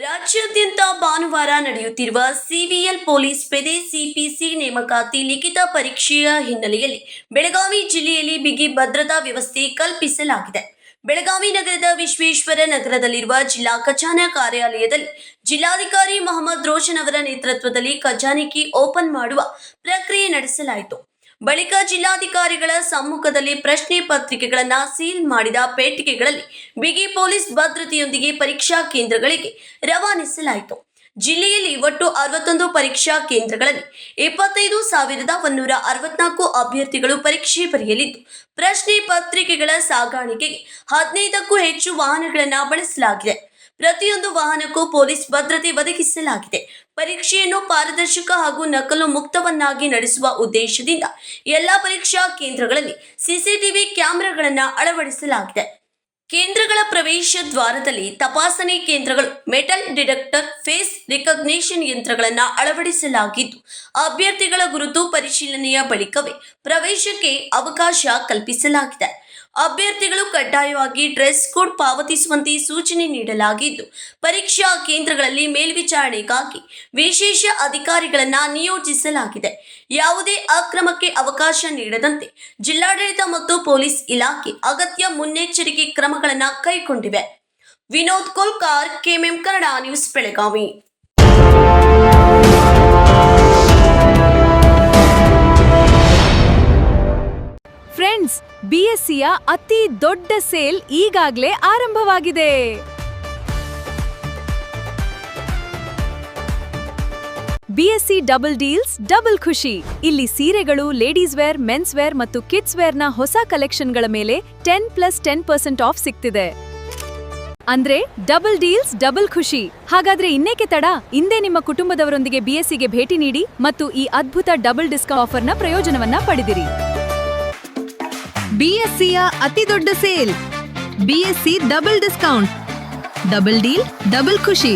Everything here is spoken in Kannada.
ರಾಜ್ಯಾದ್ಯಂತ ಭಾನುವಾರ ನಡೆಯುತ್ತಿರುವ ಸಿವಿಎಲ್ ಪೊಲೀಸ್ ಪೇದೆ ಸಿಪಿಸಿ ನೇಮಕಾತಿ ಲಿಖಿತ ಪರೀಕ್ಷೆಯ ಹಿನ್ನೆಲೆಯಲ್ಲಿ ಬೆಳಗಾವಿ ಜಿಲ್ಲೆಯಲ್ಲಿ ಬಿಗಿ ಭದ್ರತಾ ವ್ಯವಸ್ಥೆ ಕಲ್ಪಿಸಲಾಗಿದೆ. ಬೆಳಗಾವಿ ನಗರದ ವಿಶ್ವೇಶ್ವರ ನಗರದಲ್ಲಿರುವ ಜಿಲ್ಲಾ ಖಜಾನೆ ಕಾರ್ಯಾಲಯದಲ್ಲಿ ಜಿಲ್ಲಾಧಿಕಾರಿ ಮೊಹಮ್ಮದ್ ರೋಷನ್ ಅವರ ನೇತೃತ್ವದಲ್ಲಿ ಖಜಾನೆ ಕೀ ಓಪನ್ ಮಾಡುವ ಪ್ರಕ್ರಿಯೆ ನಡೆಸಲಾಯಿತು. ಬಳಿಕ ಜಿಲ್ಲಾಧಿಕಾರಿಗಳ ಸಮ್ಮುಖದಲ್ಲಿ ಪ್ರಶ್ನೆ ಪತ್ರಿಕೆಗಳನ್ನು ಸೀಲ್ ಮಾಡಿದ ಪೆಟ್ಟಿಗೆಗಳಲ್ಲಿ ಬಿಗಿ ಪೊಲೀಸ್ ಭದ್ರತೆಯೊಂದಿಗೆ ಪರೀಕ್ಷಾ ಕೇಂದ್ರಗಳಿಗೆ ರವಾನಿಸಲಾಯಿತು. ಜಿಲ್ಲೆಯಲ್ಲಿ ಒಟ್ಟು 61 ಪರೀಕ್ಷಾ ಕೇಂದ್ರಗಳಲ್ಲಿ 25,164 ಅಭ್ಯರ್ಥಿಗಳು ಪರೀಕ್ಷೆ ಬರೆಯಲಿದ್ದು, ಪ್ರಶ್ನೆ ಪತ್ರಿಕೆಗಳ ಸಾಗಾಣಿಕೆಗೆ 15ಕ್ಕೂ ಹೆಚ್ಚು ವಾಹನಗಳನ್ನು ಬಳಸಲಾಗಿದೆ. ಪ್ರತಿಯೊಂದು ವಾಹನಕ್ಕೂ ಪೊಲೀಸ್ ಭದ್ರತೆ ಒದಗಿಸಲಾಗಿದೆ. ಪರೀಕ್ಷೆಯನ್ನು ಪಾರದರ್ಶಕ ಹಾಗೂ ನಕಲು ಮುಕ್ತವನ್ನಾಗಿ ನಡೆಸುವ ಉದ್ದೇಶದಿಂದ ಎಲ್ಲಾ ಪರೀಕ್ಷಾ ಕೇಂದ್ರಗಳಲ್ಲಿ ಸಿಸಿಟಿವಿ ಕ್ಯಾಮೆರಾಗಳನ್ನು ಅಳವಡಿಸಲಾಗಿದೆ. ಕೇಂದ್ರಗಳ ಪ್ರವೇಶ ದ್ವಾರದಲ್ಲಿ ತಪಾಸಣೆ ಕೇಂದ್ರಗಳು, ಮೆಟಲ್ ಡಿಟೆಕ್ಟರ್, ಫೇಸ್ ರಿಕಗ್ನಿಷನ್ ಯಂತ್ರಗಳನ್ನು ಅಳವಡಿಸಲಾಗಿದ್ದು, ಅಭ್ಯರ್ಥಿಗಳ ಗುರುತು ಪರಿಶೀಲನೆಯ ಬಳಿಕವೇ ಪ್ರವೇಶಕ್ಕೆ ಅವಕಾಶ ಕಲ್ಪಿಸಲಾಗಿದೆ. ಅಭ್ಯರ್ಥಿಗಳು ಕಡ್ಡಾಯವಾಗಿ ಡ್ರೆಸ್ ಕೋಡ್ ಪಾವತಿಸುವಂತೆ ಸೂಚನೆ ನೀಡಲಾಗಿದ್ದು, ಪರೀಕ್ಷಾ ಕೇಂದ್ರಗಳಲ್ಲಿ ಮೇಲ್ವಿಚಾರಣೆಗಾಗಿ ವಿಶೇಷ ಅಧಿಕಾರಿಗಳನ್ನು ನಿಯೋಜಿಸಲಾಗಿದೆ. ಯಾವುದೇ ಅಕ್ರಮಕ್ಕೆ ಅವಕಾಶ ನೀಡದಂತೆ ಜಿಲ್ಲಾಡಳಿತ ಮತ್ತು ಪೊಲೀಸ್ ಇಲಾಖೆ ಅಗತ್ಯ ಮುನ್ನೆಚ್ಚರಿಕೆ ಕ್ರಮಗಳನ್ನು ಕೈಗೊಂಡಿವೆ. Vinod Kolkar, KMM Kannada news, Belagavi. Friends, ಬಿಎಸ್ಸಿಯ ಅತಿ ದೊಡ್ಡ ಸೇಲ್ ಈಗಾಗಲೇ ಆರಂಭವಾಗಿದೆ. ಬಿಎಸ್ಸಿ ಡಬಲ್ ಡೀಲ್ಸ್, ಡಬಲ್ ಖುಷಿ. ಇಲ್ಲಿ ಸೀರೆಗಳು, ಲೇಡೀಸ್ ವೇರ್, ಮೆನ್ಸ್ ವೇರ್ ಮತ್ತು ಕಿಡ್ಸ್ ವೇರ್ನ ಹೊಸ ಕಲೆಕ್ಷನ್ಗಳ ಮೇಲೆ 10+10% ಆಫ್ ಸಿಗ್ತಿದೆ. ಅಂದ್ರೆ ಡಬಲ್ ಡೀಲ್ಸ್, ಡಬಲ್ ಖುಷಿ. ಹಾಗಾದ್ರೆ ಇನ್ನೇಕೆ ತಡ? ಇಂದೇ ನಿಮ್ಮ ಕುಟುಂಬದವರೊಂದಿಗೆ ಬಿಎಸ್ಸಿಗೆ ಭೇಟಿ ನೀಡಿ ಮತ್ತು ಈ ಅದ್ಭುತ ಡಬಲ್ ಡಿಸ್ಕೌಂಟ್ ಆಫರ್ನ ಪ್ರಯೋಜನವನ್ನ ಪಡೆದಿರಿ. ಬಿಎಸ್ಸಿಯ ಅತಿ ದೊಡ್ಡ sale, BSc double discount, double deal, double ಖುಷಿ.